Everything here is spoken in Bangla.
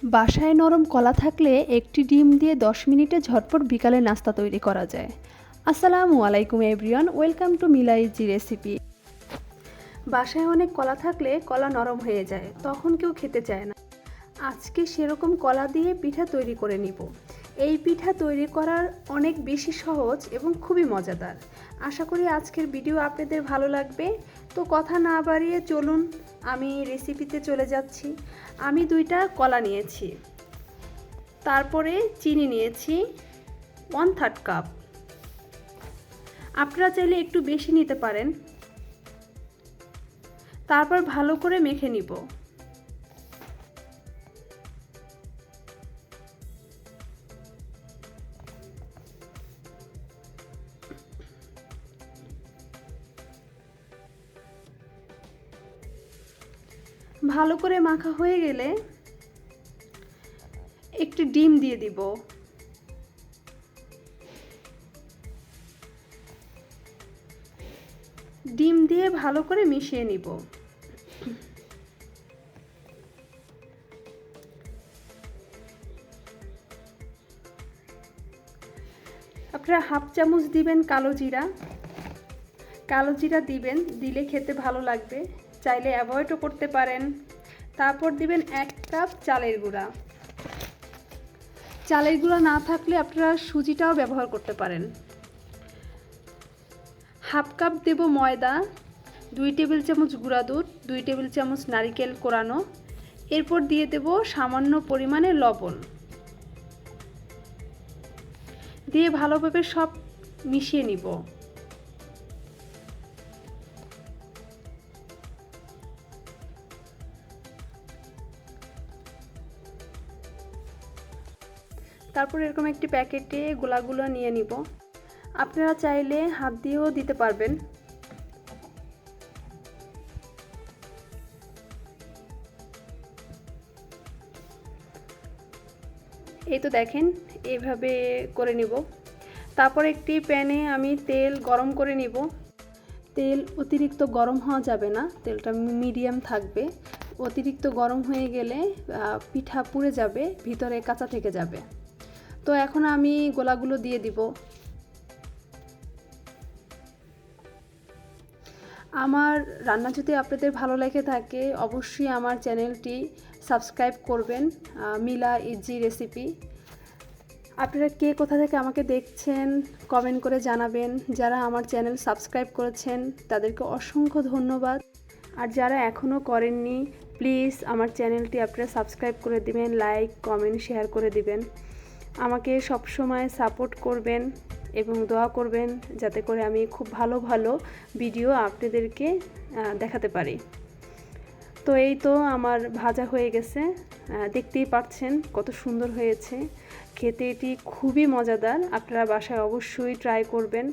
বাসায় নরম কলা থাকলে একটি ডিম দিয়ে 10 মিনিটে ঝটপট বিকালে নাস্তা তৈরি করা যায়। আসসালামু আলাইকুম everyone, welcome to Mila easy recipe. বাসায় অনেক কলা থাকলে কলা নরম হয়ে যায়, তখন কেউ খেতে চায় না। আজকে সেরকম কলা দিয়ে পিঠা তৈরি করে নিব। এই পিঠা তৈরি করার অনেক বেশি সহজ এবং খুবই মজাদার। আশা করি আজকের ভিডিও আপনাদের ভালো লাগবে। তো কথা না বাড়িয়ে চলুন আমি রেসিপিতে চলে যাচ্ছি। আমি 2টা কলা নিয়েছি, তারপরে চিনি নিয়েছি 1/3 কাপ। আপনারা চাইলে একটু বেশি নিতে পারেন। তারপর ভালো করে মেখে নিব। ভালো করে মাখা হয়ে গেলে একটি ডিম দিয়ে দিব। ডিম দিয়ে ভালো করে মিশিয়ে নিব। আপনারা 1/2 চামচ দিবেন কালো জিরা দিবেন, দিলে খেতে ভালো লাগবে, চাইলে অ্যাভয়েডও করতে পারেন। তারপর দিবেন 1 কাপ চালের গুঁড়া। চালের গুঁড়া না থাকলে আপনারা সুজিটাও ব্যবহার করতে পারেন। 1/2 কাপ দেব ময়দা, 2 টেবিল চামচ গুঁড়া দুধ, 2 টেবিল চামচ নারকেল কোরানো। এরপর দিয়ে দেব সামান্য পরিমাণে লবণ, দিয়ে ভালোভাবে সব মিশিয়ে নিব। তারপর এরকম একটি প্যাকেটে গোলাগুলো নিয়ে নিব। আপনারা চাইলে হাত দিয়েও দিতে পারবেন। এই তো দেখেন, এইভাবে করে নিব। তারপর একটি প্যানে আমি তেল গরম করে নিব। তেল অতিরিক্ত গরম হওয়া যাবে না, তেলটা মিডিয়াম থাকবে। অতিরিক্ত গরম হয়ে গেলে পিঠা পুড়ে যাবে, ভিতরে কাঁচা থেকে যাবে। তো এখন আমি গোলাগুলো দিয়ে দিব। আমার রান্না যদি আপনাদের ভালো লেগে থাকে অবশ্যই আমার চ্যানেলটি সাবস্ক্রাইব করবেন, মিলা ইজি রেসিপি। আপনারা কে কোথা থেকে আমাকে দেখছেন কমেন্ট করে জানাবেন। যারা আমার চ্যানেল সাবস্ক্রাইব করেছেন তাদেরকে অসংখ্য ধন্যবাদ। আর যারা এখনও করেননি প্লিজ আমার চ্যানেলটি আপনারা সাবস্ক্রাইব করে দিবেন, লাইক কমেন্ট শেয়ার করে দিবেন। আমাকে সবসময় সাপোর্ট করবেন এবং দোয়া করবেন যাতে করে আমি খুব ভালো ভালো ভিডিও আপনাদেরকে দেখাতে পারি। তো এই তো আমার ভাজা হয়ে গেছে, দেখতেই পাচ্ছেন কত সুন্দর হয়েছে। খেতে এটি খুবই মজাদার, আপনারা বাসায় অবশ্যই ট্রাই করবেন।